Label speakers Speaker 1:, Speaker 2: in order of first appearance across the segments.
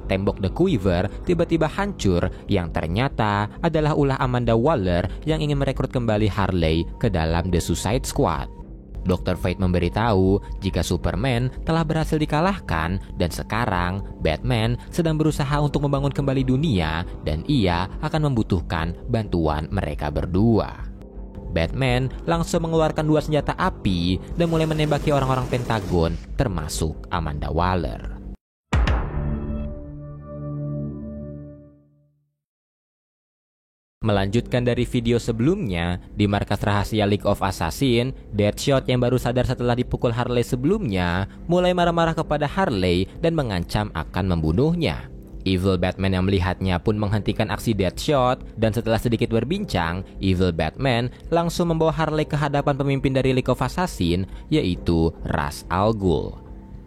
Speaker 1: tembok The Quiver tiba-tiba hancur yang ternyata adalah ulah Amanda Waller yang ingin merekrut kembali Harley ke dalam The Suicide Squad. Dr. Fate memberitahu jika Superman telah berhasil dikalahkan dan sekarang Batman sedang berusaha untuk membangun kembali dunia dan ia akan membutuhkan bantuan mereka berdua. Batman langsung mengeluarkan 2 senjata api dan mulai menembaki orang-orang Pentagon termasuk Amanda Waller. Melanjutkan dari video sebelumnya, di markas rahasia League of Assassins, Deadshot yang baru sadar setelah dipukul Harley sebelumnya, mulai marah-marah kepada Harley dan mengancam akan membunuhnya. Evil Batman yang melihatnya pun menghentikan aksi Deadshot, dan setelah sedikit berbincang, Evil Batman langsung membawa Harley ke hadapan pemimpin dari League of Assassins, yaitu Ra's al Ghul.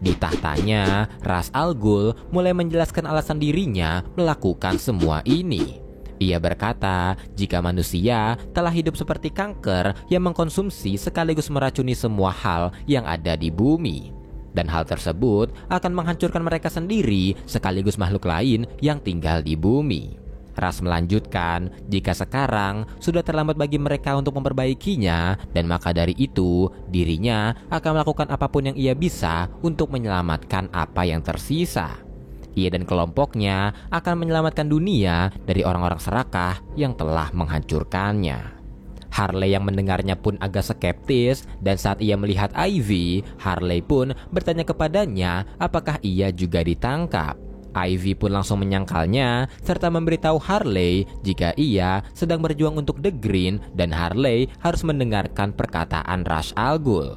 Speaker 1: Di tahtanya, Ra's al Ghul mulai menjelaskan alasan dirinya melakukan semua ini. Ia berkata, jika manusia telah hidup seperti kanker yang mengkonsumsi sekaligus meracuni semua hal yang ada di bumi. Dan hal tersebut akan menghancurkan mereka sendiri sekaligus makhluk lain yang tinggal di bumi. Ras melanjutkan, jika sekarang sudah terlambat bagi mereka untuk memperbaikinya, dan maka dari itu dirinya akan melakukan apapun yang ia bisa untuk menyelamatkan apa yang tersisa. Ia dan kelompoknya akan menyelamatkan dunia dari orang-orang serakah yang telah menghancurkannya. Harley yang mendengarnya pun agak skeptis, dan saat ia melihat Ivy, Harley pun bertanya kepadanya apakah ia juga ditangkap. Ivy pun langsung menyangkalnya serta memberitahu Harley jika ia sedang berjuang untuk The Green dan Harley harus mendengarkan perkataan Ra's al Ghul.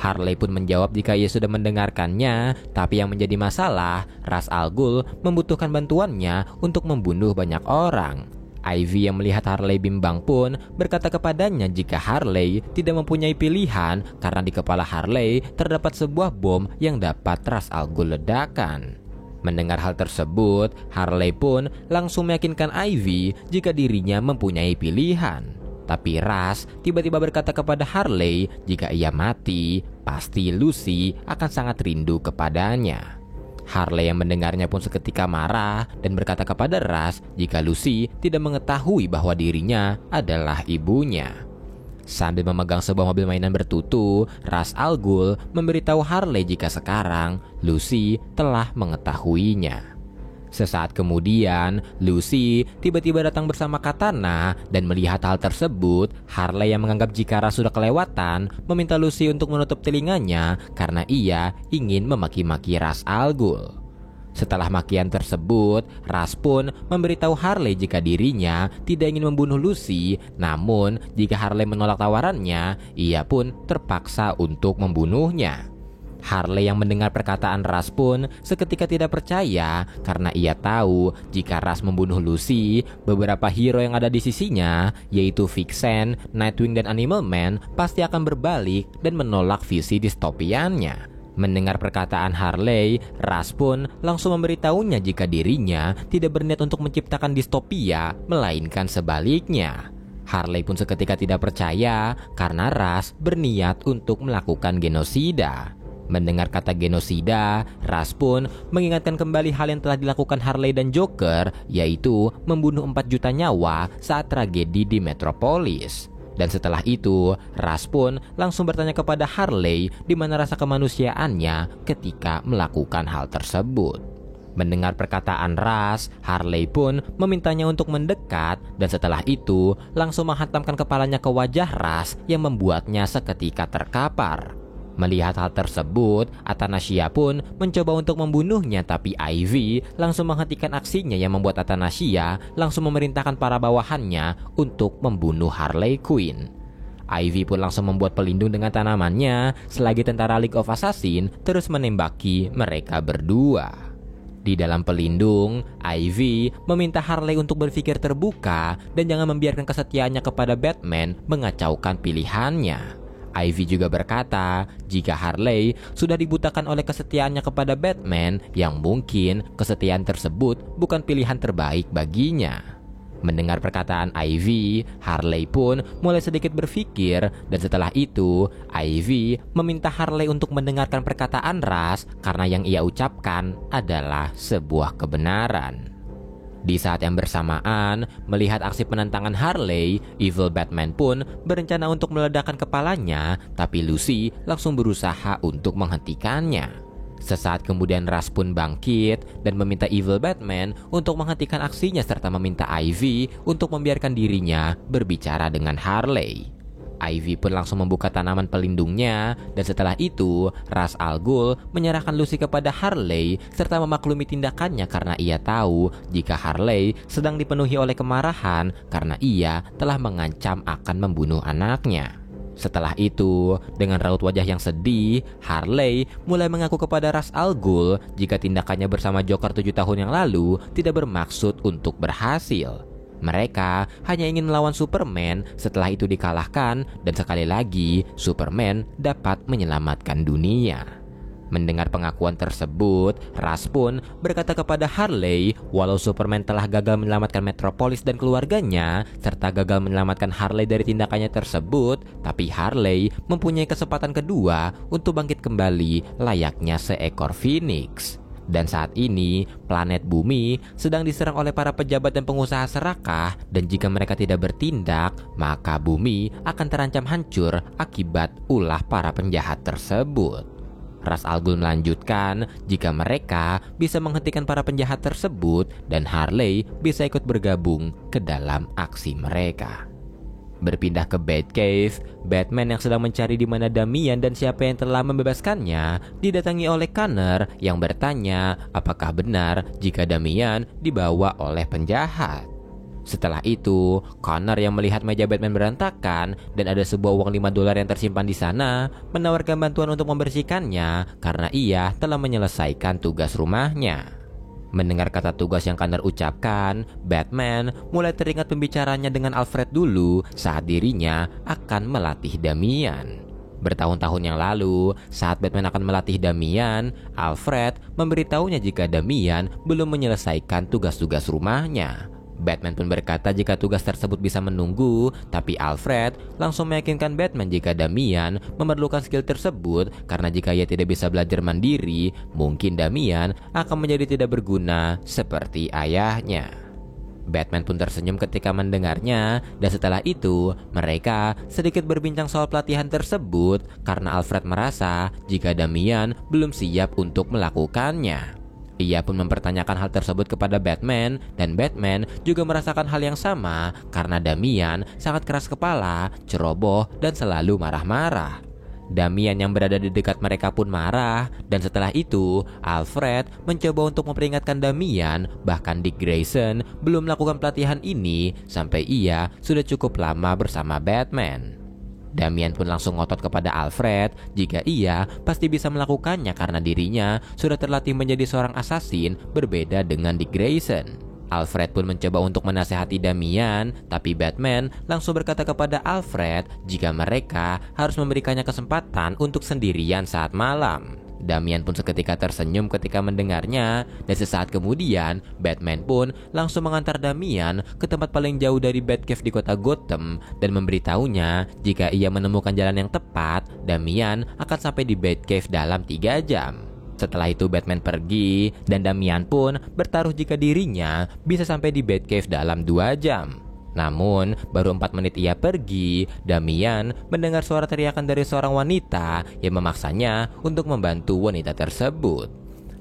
Speaker 1: Harley pun menjawab jika ia sudah mendengarkannya, tapi yang menjadi masalah, Ra's al Ghul membutuhkan bantuannya untuk membunuh banyak orang. Ivy yang melihat Harley bimbang pun berkata kepadanya jika Harley tidak mempunyai pilihan karena di kepala Harley terdapat sebuah bom yang dapat Ra's al Ghul ledakan. Mendengar hal tersebut, Harley pun langsung meyakinkan Ivy jika dirinya mempunyai pilihan. Tapi Ra's tiba-tiba berkata kepada Harley jika ia mati, pasti Lucy akan sangat rindu kepadanya. Harley yang mendengarnya pun seketika marah dan berkata kepada Ra's jika Lucy tidak mengetahui bahwa dirinya adalah ibunya. Sambil memegang sebuah mobil mainan bertutu, Ra's al Ghul memberitahu Harley jika sekarang Lucy telah mengetahuinya. Sesaat kemudian, Lucy tiba-tiba datang bersama Katana dan melihat hal tersebut, Harley yang menganggap jika Ra's sudah kelewatan, meminta Lucy untuk menutup telinganya karena ia ingin memaki-maki Ra's al Ghul. Setelah makian tersebut, Ra's pun memberitahu Harley jika dirinya tidak ingin membunuh Lucy, namun jika Harley menolak tawarannya, ia pun terpaksa untuk membunuhnya. Harley yang mendengar perkataan Ra's pun seketika tidak percaya karena ia tahu jika Ra's membunuh Lucy, beberapa hero yang ada di sisinya, yaitu Vixen, Nightwing, dan Animal Man pasti akan berbalik dan menolak visi distopiannya. Mendengar perkataan Harley, Ra's pun langsung memberitahunya jika dirinya tidak berniat untuk menciptakan distopia, melainkan sebaliknya. Harley pun seketika tidak percaya karena Ra's berniat untuk melakukan genosida. Mendengar kata genosida, Ra's pun mengingatkan kembali hal yang telah dilakukan Harley dan Joker, yaitu membunuh 4 juta nyawa saat tragedi di Metropolis. Dan setelah itu, Ra's pun langsung bertanya kepada Harley di mana rasa kemanusiaannya ketika melakukan hal tersebut. Mendengar perkataan Ra's, Harley pun memintanya untuk mendekat dan setelah itu langsung menghantamkan kepalanya ke wajah Ra's yang membuatnya seketika terkapar. Melihat hal tersebut, Athanasia pun mencoba untuk membunuhnya, tapi Ivy langsung menghentikan aksinya yang membuat Athanasia langsung memerintahkan para bawahannya untuk membunuh Harley Quinn. Ivy pun langsung membuat pelindung dengan tanamannya selagi tentara League of Assassins terus menembaki mereka berdua. Di dalam pelindung, Ivy meminta Harley untuk berpikir terbuka dan jangan membiarkan kesetiaannya kepada Batman mengacaukan pilihannya. Ivy juga berkata jika Harley sudah dibutakan oleh kesetiaannya kepada Batman, yang mungkin kesetiaan tersebut bukan pilihan terbaik baginya. Mendengar perkataan Ivy, Harley pun mulai sedikit berpikir, dan setelah itu Ivy meminta Harley untuk mendengarkan perkataan Russ karena yang ia ucapkan adalah sebuah kebenaran. Di saat yang bersamaan, melihat aksi penentangan Harley, Evil Batman pun berencana untuk meledakkan kepalanya, tapi Lucy langsung berusaha untuk menghentikannya. Sesaat kemudian Russ pun bangkit dan meminta Evil Batman untuk menghentikan aksinya serta meminta Ivy untuk membiarkan dirinya berbicara dengan Harley. Ivy pun langsung membuka tanaman pelindungnya, dan setelah itu Ra's al Ghul menyerahkan Lucy kepada Harley serta memaklumi tindakannya karena ia tahu jika Harley sedang dipenuhi oleh kemarahan karena ia telah mengancam akan membunuh anaknya. Setelah itu, dengan raut wajah yang sedih, Harley mulai mengaku kepada Ra's al Ghul jika tindakannya bersama Joker 7 tahun yang lalu tidak bermaksud untuk berhasil. Mereka hanya ingin melawan Superman, setelah itu dikalahkan, dan sekali lagi Superman dapat menyelamatkan dunia. Mendengar pengakuan tersebut, Ra's pun berkata kepada Harley, walau Superman telah gagal menyelamatkan Metropolis dan keluarganya, serta gagal menyelamatkan Harley dari tindakannya tersebut, tapi Harley mempunyai kesempatan kedua untuk bangkit kembali layaknya seekor Phoenix. Dan saat ini, planet Bumi sedang diserang oleh para pejabat dan pengusaha serakah, dan jika mereka tidak bertindak, maka Bumi akan terancam hancur akibat ulah para penjahat tersebut. Ra's al Ghul melanjutkan jika mereka bisa menghentikan para penjahat tersebut dan Harley bisa ikut bergabung ke dalam aksi mereka. Berpindah ke Batcave, Batman yang sedang mencari di mana Damian dan siapa yang telah membebaskannya didatangi oleh Connor yang bertanya apakah benar jika Damian dibawa oleh penjahat. Setelah itu, Connor yang melihat meja Batman berantakan dan ada sebuah uang $5 yang tersimpan di sana, menawarkan bantuan untuk membersihkannya karena ia telah menyelesaikan tugas rumahnya. Mendengar kata tugas yang Connor ucapkan, Batman mulai teringat pembicaranya dengan Alfred dulu saat dirinya akan melatih Damian. Bertahun-tahun yang lalu, saat Batman akan melatih Damian, Alfred memberitahunya jika Damian belum menyelesaikan tugas-tugas rumahnya. Batman pun berkata jika tugas tersebut bisa menunggu, tapi Alfred langsung meyakinkan Batman jika Damian memerlukan skill tersebut karena jika ia tidak bisa belajar mandiri, mungkin Damian akan menjadi tidak berguna seperti ayahnya. Batman pun tersenyum ketika mendengarnya, dan setelah itu mereka sedikit berbincang soal pelatihan tersebut karena Alfred merasa jika Damian belum siap untuk melakukannya. Ia pun mempertanyakan hal tersebut kepada Batman, dan Batman juga merasakan hal yang sama karena Damian sangat keras kepala, ceroboh, dan selalu marah-marah. Damian yang berada di dekat mereka pun marah, dan setelah itu Alfred mencoba untuk memperingatkan Damian bahkan Dick Grayson belum melakukan pelatihan ini sampai ia sudah cukup lama bersama Batman. Damian pun langsung ngotot kepada Alfred jika ia pasti bisa melakukannya karena dirinya sudah terlatih menjadi seorang assassin berbeda dengan Dick Grayson. Alfred pun mencoba untuk menasehati Damian, tapi Batman langsung berkata kepada Alfred jika mereka harus memberikannya kesempatan untuk sendirian saat malam. Damian pun seketika tersenyum ketika mendengarnya, dan sesaat kemudian Batman pun langsung mengantar Damian ke tempat paling jauh dari Batcave di kota Gotham dan memberitahunya jika ia menemukan jalan yang tepat, Damian akan sampai di Batcave dalam 3 jam. Setelah itu Batman pergi dan Damian pun bertaruh jika dirinya bisa sampai di Batcave dalam 2 jam. Namun, baru 4 menit ia pergi, Damian mendengar suara teriakan dari seorang wanita yang memaksanya untuk membantu wanita tersebut.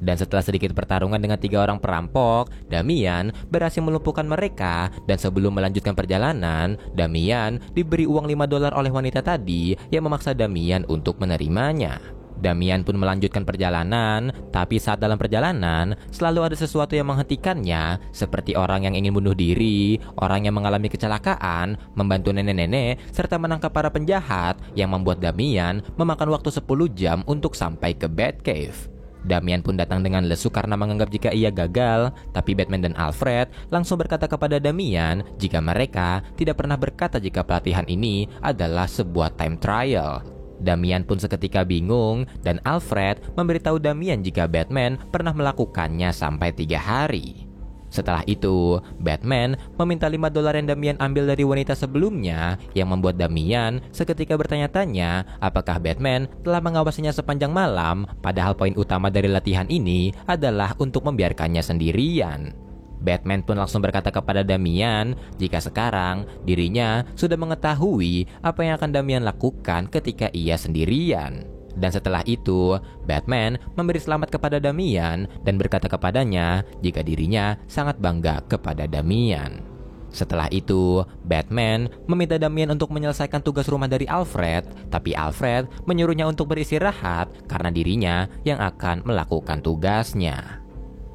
Speaker 1: Dan setelah sedikit pertarungan dengan 3 orang perampok, Damian berhasil melumpuhkan mereka, dan sebelum melanjutkan perjalanan, Damian diberi uang $5 oleh wanita tadi yang memaksa Damian untuk menerimanya. Damian pun melanjutkan perjalanan, tapi saat dalam perjalanan selalu ada sesuatu yang menghentikannya, seperti orang yang ingin bunuh diri, orang yang mengalami kecelakaan, membantu nenek-nenek, serta menangkap para penjahat yang membuat Damian memakan waktu 10 jam untuk sampai ke Batcave. Damian pun datang dengan lesu karena menganggap jika ia gagal, tapi Batman dan Alfred langsung berkata kepada Damian jika mereka tidak pernah berkata jika pelatihan ini adalah sebuah time trial. Damian pun seketika bingung, dan Alfred memberitahu Damian jika Batman pernah melakukannya sampai 3 hari. Setelah itu, Batman meminta $5 yang Damian ambil dari wanita sebelumnya, yang membuat Damian seketika bertanya-tanya apakah Batman telah mengawasinya sepanjang malam, padahal poin utama dari latihan ini adalah untuk membiarkannya sendirian. Batman pun langsung berkata kepada Damian jika sekarang dirinya sudah mengetahui apa yang akan Damian lakukan ketika ia sendirian. Dan setelah itu, Batman memberi selamat kepada Damian dan berkata kepadanya jika dirinya sangat bangga kepada Damian. Setelah itu, Batman meminta Damian untuk menyelesaikan tugas rumah dari Alfred, tapi Alfred menyuruhnya untuk beristirahat karena dirinya yang akan melakukan tugasnya.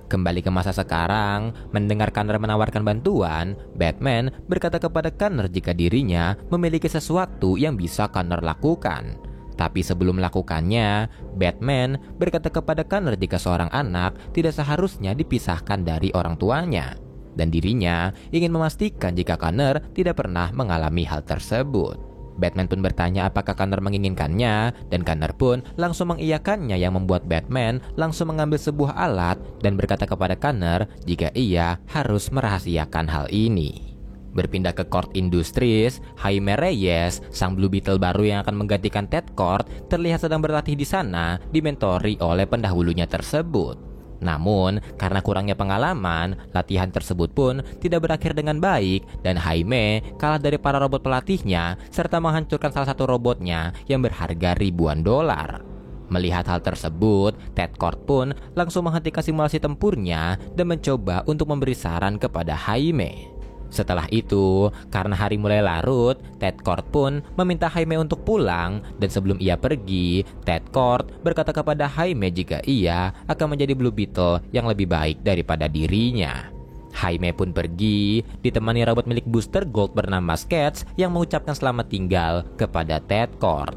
Speaker 1: Kembali ke masa sekarang, mendengar Connor menawarkan bantuan, Batman berkata kepada Connor jika dirinya memiliki sesuatu yang bisa Connor lakukan. Tapi sebelum melakukannya, Batman berkata kepada Connor jika seorang anak tidak seharusnya dipisahkan dari orang tuanya. Dan dirinya ingin memastikan jika Connor tidak pernah mengalami hal tersebut. Batman pun bertanya apakah Connor menginginkannya, dan Connor pun langsung mengiyakannya, yang membuat Batman langsung mengambil sebuah alat dan berkata kepada Connor jika ia harus merahasiakan hal ini. Berpindah ke Kord Industries, Jaime Reyes, sang Blue Beetle baru yang akan menggantikan Ted Kord, terlihat sedang berlatih di sana, dimentori oleh pendahulunya tersebut. Namun, karena kurangnya pengalaman, latihan tersebut pun tidak berakhir dengan baik, dan Jaime kalah dari para robot pelatihnya, serta menghancurkan salah satu robotnya yang berharga ribuan dolar. Melihat hal tersebut, Ted Kord pun langsung menghentikan simulasi tempurnya dan mencoba untuk memberi saran kepada Jaime. Setelah itu, karena hari mulai larut, Ted Kord pun meminta Jaime untuk pulang, dan sebelum ia pergi, Ted Kord berkata kepada Jaime jika ia akan menjadi Blue Beetle yang lebih baik daripada dirinya. Jaime pun pergi, ditemani robot milik Booster Gold bernama Sketch yang mengucapkan selamat tinggal kepada Ted Kord.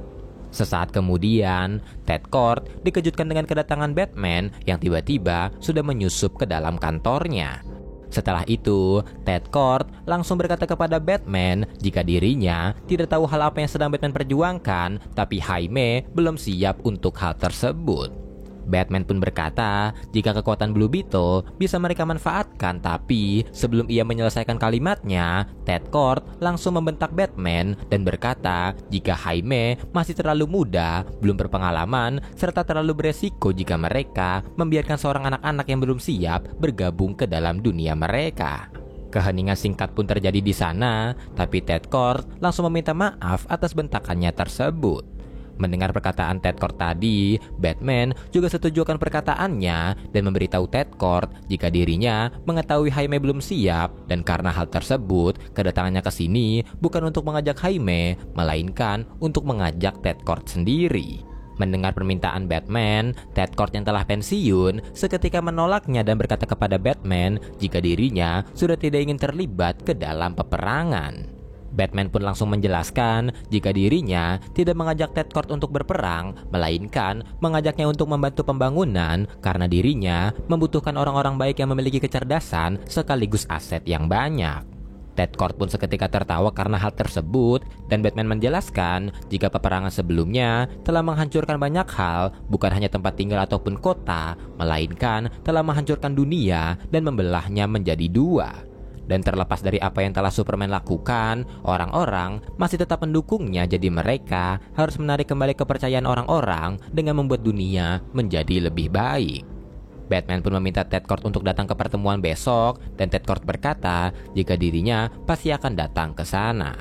Speaker 1: Sesaat kemudian, Ted Kord dikejutkan dengan kedatangan Batman yang tiba-tiba sudah menyusup ke dalam kantornya. Setelah itu, Ted Kord langsung berkata kepada Batman jika dirinya tidak tahu hal apa yang sedang Batman perjuangkan, tapi Jaime belum siap untuk hal tersebut. Batman pun berkata jika kekuatan Blue Beetle bisa mereka manfaatkan, tapi sebelum ia menyelesaikan kalimatnya, Ted Kord langsung membentak Batman dan berkata jika Jaime masih terlalu muda, belum berpengalaman, serta terlalu beresiko jika mereka membiarkan seorang anak-anak yang belum siap bergabung ke dalam dunia mereka. Keheningan singkat pun terjadi di sana, tapi Ted Kord langsung meminta maaf atas bentakannya tersebut. Mendengar perkataan Ted Kord tadi, Batman juga setuju akan perkataannya dan memberitahu Ted Kord jika dirinya mengetahui Jaime belum siap, dan karena hal tersebut, kedatangannya ke sini bukan untuk mengajak Jaime, melainkan untuk mengajak Ted Kord sendiri. Mendengar permintaan Batman, Ted Kord yang telah pensiun seketika menolaknya dan berkata kepada Batman jika dirinya sudah tidak ingin terlibat ke dalam peperangan. Batman pun langsung menjelaskan jika dirinya tidak mengajak Ted Kord untuk berperang, melainkan mengajaknya untuk membantu pembangunan karena dirinya membutuhkan orang-orang baik yang memiliki kecerdasan sekaligus aset yang banyak. Ted Kord pun seketika tertawa karena hal tersebut, dan Batman menjelaskan jika peperangan sebelumnya telah menghancurkan banyak hal, bukan hanya tempat tinggal ataupun kota, melainkan telah menghancurkan dunia dan membelahnya menjadi dua. Dan terlepas dari apa yang telah Superman lakukan, orang-orang masih tetap mendukungnya, jadi mereka harus menarik kembali kepercayaan orang-orang dengan membuat dunia menjadi lebih baik. Batman pun meminta Ted Kord untuk datang ke pertemuan besok, dan Ted Kord berkata jika dirinya pasti akan datang ke sana.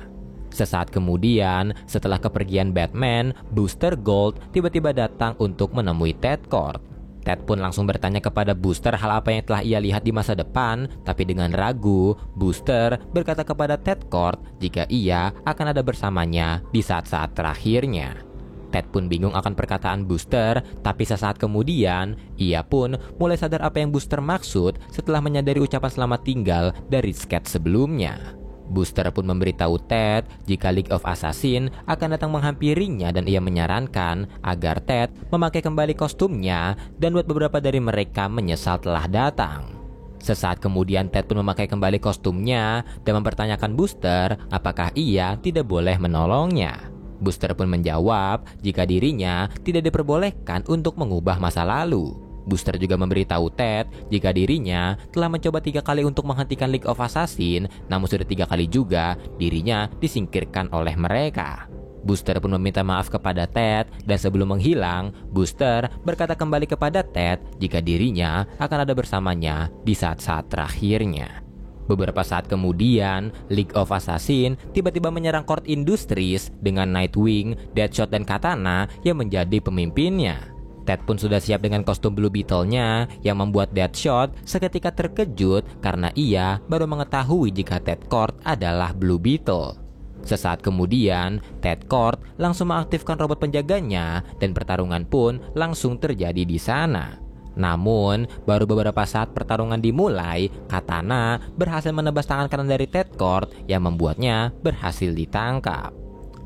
Speaker 1: Sesaat kemudian, setelah kepergian Batman, Booster Gold tiba-tiba datang untuk menemui Ted Kord. Ted pun langsung bertanya kepada Booster hal apa yang telah ia lihat di masa depan, tapi dengan ragu, Booster berkata kepada Ted Kord jika ia akan ada bersamanya di saat-saat terakhirnya. Ted pun bingung akan perkataan Booster, tapi sesaat kemudian, ia pun mulai sadar apa yang Booster maksud setelah menyadari ucapan selamat tinggal dari Sketch sebelumnya. Booster pun memberitahu Ted jika League of Assassin akan datang menghampirinya, dan ia menyarankan agar Ted memakai kembali kostumnya, dan buat beberapa dari mereka menyesal telah datang. Sesaat kemudian Ted pun memakai kembali kostumnya dan mempertanyakan Booster apakah ia tidak boleh menolongnya. Booster pun menjawab jika dirinya tidak diperbolehkan untuk mengubah masa lalu. Booster juga memberitahu Ted jika dirinya telah mencoba 3 kali untuk menghentikan League of Assassin, namun sudah 3 kali juga dirinya disingkirkan oleh mereka. Booster pun meminta maaf kepada Ted, dan sebelum menghilang, Booster berkata kembali kepada Ted jika dirinya akan ada bersamanya di saat-saat terakhirnya. Beberapa saat kemudian, League of Assassin tiba-tiba menyerang Court Industries dengan Nightwing, Deadshot, dan Katana yang menjadi pemimpinnya. Ted pun sudah siap dengan kostum Blue Beetle-nya yang membuat Deadshot seketika terkejut karena ia baru mengetahui jika Ted Kord adalah Blue Beetle. Sesaat kemudian, Ted Kord langsung mengaktifkan robot penjaganya dan pertarungan pun langsung terjadi di sana. Namun, baru beberapa saat pertarungan dimulai, Katana berhasil menebas tangan kanan dari Ted Kord yang membuatnya berhasil ditangkap.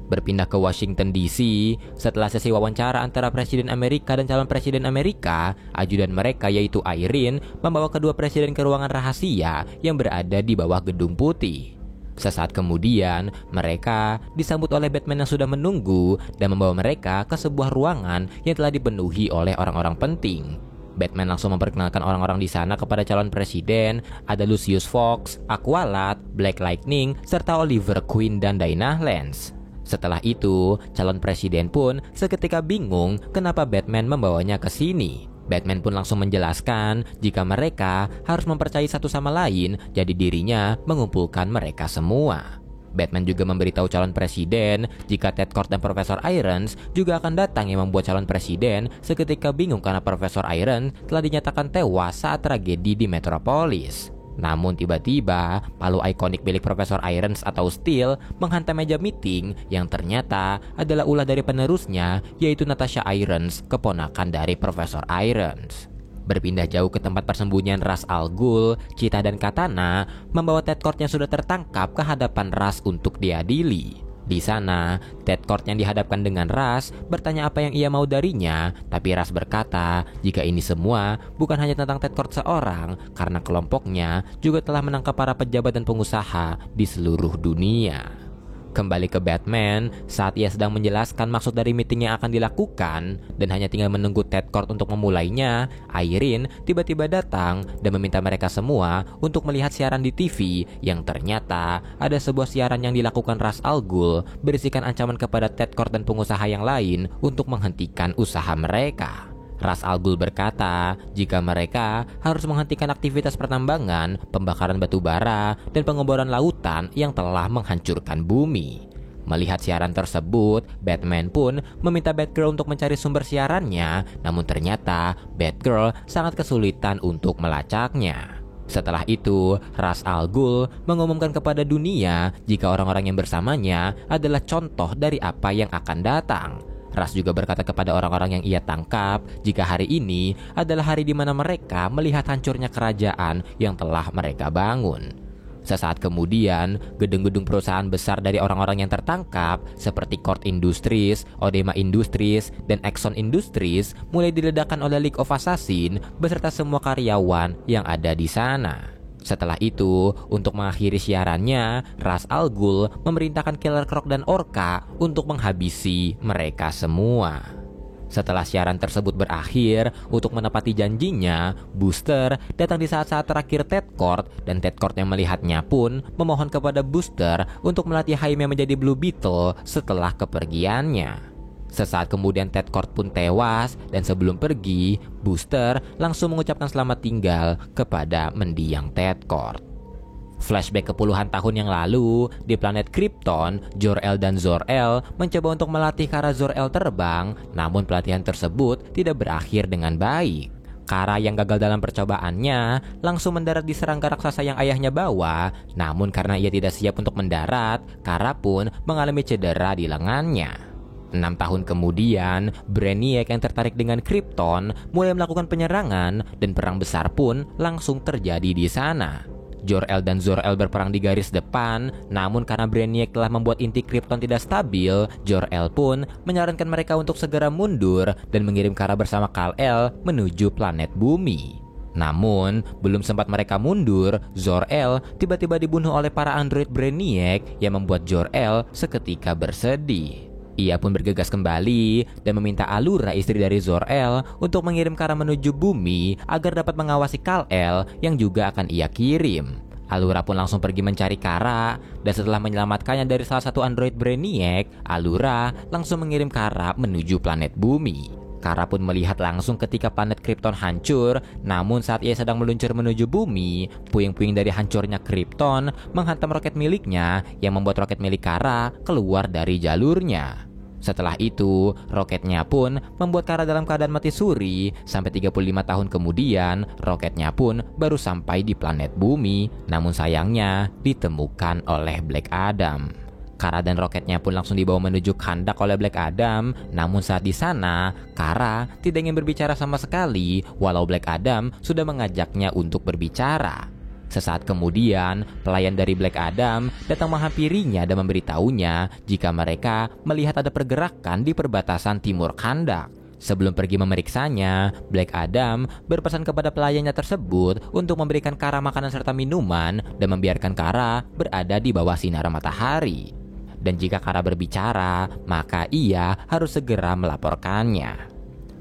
Speaker 1: Berpindah ke Washington DC, setelah sesi wawancara antara Presiden Amerika dan calon Presiden Amerika, ajudan mereka yaitu Irene membawa kedua presiden ke ruangan rahasia yang berada di bawah Gedung Putih. Sesaat kemudian, mereka disambut oleh Batman yang sudah menunggu dan membawa mereka ke sebuah ruangan yang telah dipenuhi oleh orang-orang penting. Batman langsung memperkenalkan orang-orang di sana kepada calon presiden, ada Lucius Fox, Aqualad, Black Lightning, serta Oliver Queen dan Dinah Lance. Setelah itu, calon presiden pun seketika bingung kenapa Batman membawanya ke sini. Batman pun langsung menjelaskan jika mereka harus mempercayai satu sama lain, jadi dirinya mengumpulkan mereka semua. Batman juga memberitahu calon presiden jika Ted Kord dan Profesor Irons juga akan datang, yang membuat calon presiden seketika bingung karena Profesor Irons telah dinyatakan tewas saat tragedi di Metropolis. Namun tiba-tiba, palu ikonik milik Profesor Irons atau Steel menghantam meja meeting yang ternyata adalah ulah dari penerusnya, yaitu Natasha Irons, keponakan dari Profesor Irons. Berpindah jauh ke tempat persembunyian Ra's al Ghul, Cheetah dan Katana membawa Ted Kord yang sudah tertangkap ke hadapan Ra's untuk diadili. Di sana, Ted Kord yang dihadapkan dengan Ra's bertanya apa yang ia mau darinya, tapi Ra's berkata jika ini semua bukan hanya tentang Ted Kord seorang, karena kelompoknya juga telah menangkap para pejabat dan pengusaha di seluruh dunia. Kembali ke Batman, saat ia sedang menjelaskan maksud dari meeting yang akan dilakukan dan hanya tinggal menunggu Ted Kord untuk memulainya, Irene tiba-tiba datang dan meminta mereka semua untuk melihat siaran di TV yang ternyata ada sebuah siaran yang dilakukan Ra's al Ghul berisikan ancaman kepada Ted Kord dan pengusaha yang lain untuk menghentikan usaha mereka. Ra's al Ghul berkata jika mereka harus menghentikan aktivitas pertambangan, pembakaran batu bara, dan pengeboran lautan yang telah menghancurkan bumi. Melihat siaran tersebut, Batman pun meminta Batgirl untuk mencari sumber siarannya, namun ternyata Batgirl sangat kesulitan untuk melacaknya. Setelah itu, Ra's al Ghul mengumumkan kepada dunia jika orang-orang yang bersamanya adalah contoh dari apa yang akan datang. Ra's juga berkata kepada orang-orang yang ia tangkap jika hari ini adalah hari di mana mereka melihat hancurnya kerajaan yang telah mereka bangun. Sesaat kemudian, gedung-gedung perusahaan besar dari orang-orang yang tertangkap seperti Court Industries, Odema Industries, dan Exxon Industries mulai diledakkan oleh League of Assassin beserta semua karyawan yang ada di sana. Setelah itu, untuk mengakhiri siarannya, Ra's al Ghul memerintahkan Killer Croc dan Orca untuk menghabisi mereka semua. Setelah siaran tersebut berakhir, untuk menepati janjinya, Booster datang di saat-saat terakhir Ted Kord, dan Ted Kord yang melihatnya pun memohon kepada Booster untuk melatih Jaime menjadi Blue Beetle setelah kepergiannya. Sesaat kemudian Ted Kord pun tewas, dan sebelum pergi, Booster langsung mengucapkan selamat tinggal kepada mendiang Ted Kord. Flashback ke puluhan tahun yang lalu, di planet Krypton, Jor-El dan Zor-El mencoba untuk melatih Kara Zor-El terbang, namun pelatihan tersebut tidak berakhir dengan baik. Kara yang gagal dalam percobaannya langsung mendarat di serangga raksasa yang ayahnya bawa, namun karena ia tidak siap untuk mendarat, Kara pun mengalami cedera di lengannya. 6 tahun kemudian, Brainiac yang tertarik dengan Krypton mulai melakukan penyerangan dan perang besar pun langsung terjadi di sana. Jor-El dan Zor-El berperang di garis depan, namun karena Brainiac telah membuat inti Krypton tidak stabil, Jor-El pun menyarankan mereka untuk segera mundur dan mengirim Kara bersama Kal-El menuju planet bumi. Namun, belum sempat mereka mundur, Zor-El tiba-tiba dibunuh oleh para android Brainiac yang membuat Jor-El seketika bersedih. Ia pun bergegas kembali dan meminta Allura, istri dari Zor-El, untuk mengirim Kara menuju bumi agar dapat mengawasi Kal-El yang juga akan ia kirim. Allura pun langsung pergi mencari Kara, dan setelah menyelamatkannya dari salah satu android Brainiac, Allura langsung mengirim Kara menuju planet bumi. Kara pun melihat langsung ketika planet Krypton hancur, namun saat ia sedang meluncur menuju bumi, puing-puing dari hancurnya Krypton menghantam roket miliknya yang membuat roket milik Kara keluar dari jalurnya. Setelah itu, roketnya pun membuat Kara dalam keadaan mati suri. Sampai 35 tahun kemudian, roketnya pun baru sampai di planet bumi, namun sayangnya ditemukan oleh Black Adam. Kara dan roketnya pun langsung dibawa menuju Kahndaq oleh Black Adam. Namun saat di sana, Kara tidak ingin berbicara sama sekali, walau Black Adam sudah mengajaknya untuk berbicara. Sesaat kemudian, pelayan dari Black Adam datang menghampirinya dan memberitahunya jika mereka melihat ada pergerakan di perbatasan timur Kahndaq. Sebelum pergi memeriksanya, Black Adam berpesan kepada pelayannya tersebut untuk memberikan Kara makanan serta minuman dan membiarkan Kara berada di bawah sinar matahari. Dan jika Kara berbicara, maka ia harus segera melaporkannya.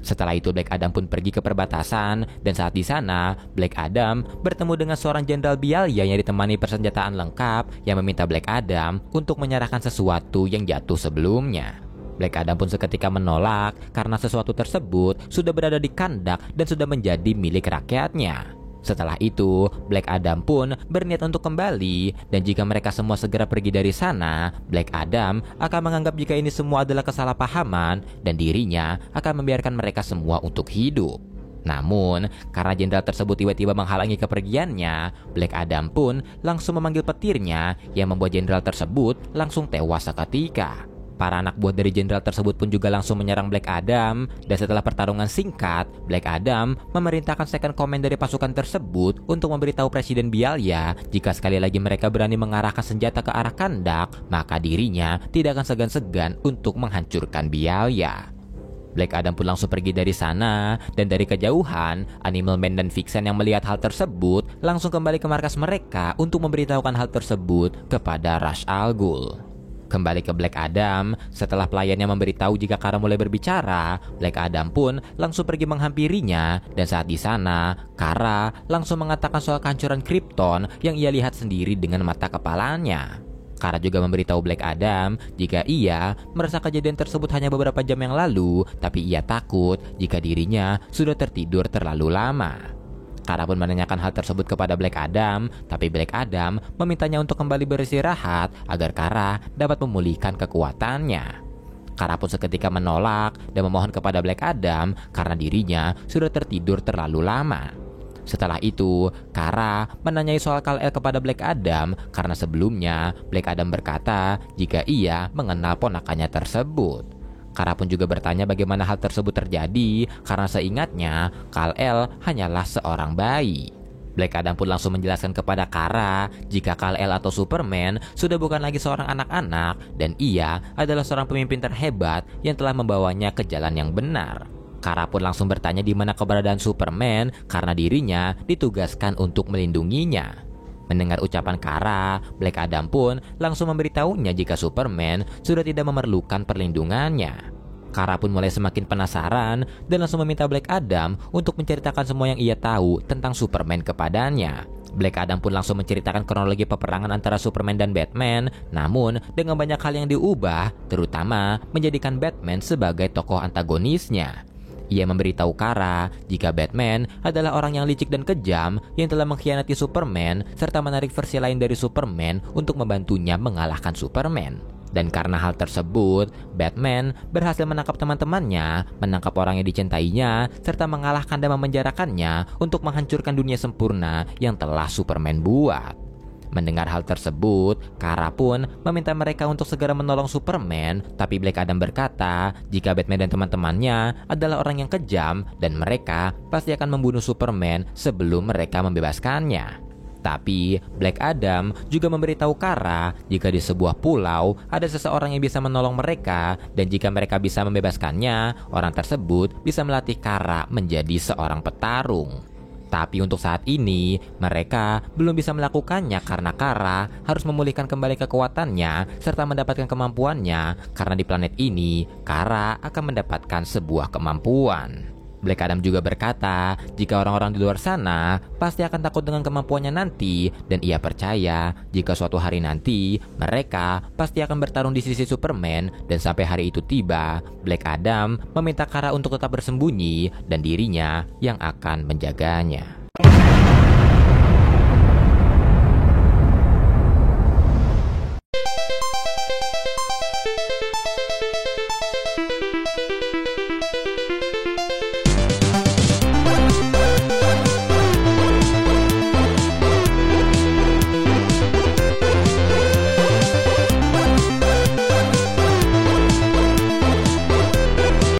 Speaker 1: Setelah itu Black Adam pun pergi ke perbatasan, dan saat di sana Black Adam bertemu dengan seorang Jenderal Bialya yang ditemani persenjataan lengkap yang meminta Black Adam untuk menyerahkan sesuatu yang jatuh sebelumnya. Black Adam pun seketika menolak karena sesuatu tersebut sudah berada di Kahndaq dan sudah menjadi milik rakyatnya. Setelah itu, Black Adam pun berniat untuk kembali, dan jika mereka semua segera pergi dari sana, Black Adam akan menganggap jika ini semua adalah kesalahpahaman dan dirinya akan membiarkan mereka semua untuk hidup. Namun, karena jenderal tersebut tiba-tiba menghalangi kepergiannya, Black Adam pun langsung memanggil petirnya yang membuat jenderal tersebut langsung tewas seketika. Para anak buah dari jenderal tersebut pun juga langsung menyerang Black Adam, dan setelah pertarungan singkat, Black Adam memerintahkan second command dari pasukan tersebut untuk memberitahu Presiden Bialya jika sekali lagi mereka berani mengarahkan senjata ke arah Kahndaq, maka dirinya tidak akan segan-segan untuk menghancurkan Bialya. Black Adam pun langsung pergi dari sana, dan dari kejauhan, Animal Man dan Vixen yang melihat hal tersebut langsung kembali ke markas mereka untuk memberitahukan hal tersebut kepada Ra's al Ghul. Kembali ke Black Adam, setelah pelayannya memberitahu jika Kara mulai berbicara, Black Adam pun langsung pergi menghampirinya, dan saat di sana, Kara langsung mengatakan soal kehancuran Krypton yang ia lihat sendiri dengan mata kepalanya. Kara juga memberitahu Black Adam jika ia merasa kejadian tersebut hanya beberapa jam yang lalu, tapi ia takut jika dirinya sudah tertidur terlalu lama. Kara pun menanyakan hal tersebut kepada Black Adam, tapi Black Adam memintanya untuk kembali beristirahat agar Kara dapat memulihkan kekuatannya. Kara pun seketika menolak dan memohon kepada Black Adam karena dirinya sudah tertidur terlalu lama. Setelah itu, Kara menanyai soal Kal-El kepada Black Adam karena sebelumnya Black Adam berkata jika ia mengenal ponakannya tersebut. Kara pun juga bertanya bagaimana hal tersebut terjadi karena seingatnya Kal-El hanyalah seorang bayi. Black Adam pun langsung menjelaskan kepada Kara jika Kal-El atau Superman sudah bukan lagi seorang anak-anak dan ia adalah seorang pemimpin terhebat yang telah membawanya ke jalan yang benar. Kara pun langsung bertanya di mana keberadaan Superman karena dirinya ditugaskan untuk melindunginya. Mendengar ucapan Kara, Black Adam pun langsung memberitahunya jika Superman sudah tidak memerlukan perlindungannya. Kara pun mulai semakin penasaran dan langsung meminta Black Adam untuk menceritakan semua yang ia tahu tentang Superman kepadanya. Black Adam pun langsung menceritakan kronologi peperangan antara Superman dan Batman, namun dengan banyak hal yang diubah, terutama menjadikan Batman sebagai tokoh antagonisnya. Ia memberitahu Kara jika Batman adalah orang yang licik dan kejam yang telah mengkhianati Superman serta menarik versi lain dari Superman untuk membantunya mengalahkan Superman. Dan karena hal tersebut, Batman berhasil menangkap teman-temannya, menangkap orang yang dicintainya, serta mengalahkan dan memenjarakannya untuk menghancurkan dunia sempurna yang telah Superman buat. Mendengar hal tersebut, Kara pun meminta mereka untuk segera menolong Superman, tapi Black Adam berkata jika Batman dan teman-temannya adalah orang yang kejam dan mereka pasti akan membunuh Superman sebelum mereka membebaskannya. Tapi Black Adam juga memberitahu Kara jika di sebuah pulau ada seseorang yang bisa menolong mereka dan jika mereka bisa membebaskannya, orang tersebut bisa melatih Kara menjadi seorang petarung. Tapi untuk saat ini, mereka belum bisa melakukannya karena Kara harus memulihkan kembali kekuatannya serta mendapatkan kemampuannya, karena di planet ini, Kara akan mendapatkan sebuah kemampuan. Black Adam juga berkata, jika orang-orang di luar sana pasti akan takut dengan kemampuannya nanti, dan ia percaya jika suatu hari nanti mereka pasti akan bertarung di sisi Superman, dan sampai hari itu tiba, Black Adam meminta Kara untuk tetap bersembunyi dan dirinya yang akan menjaganya.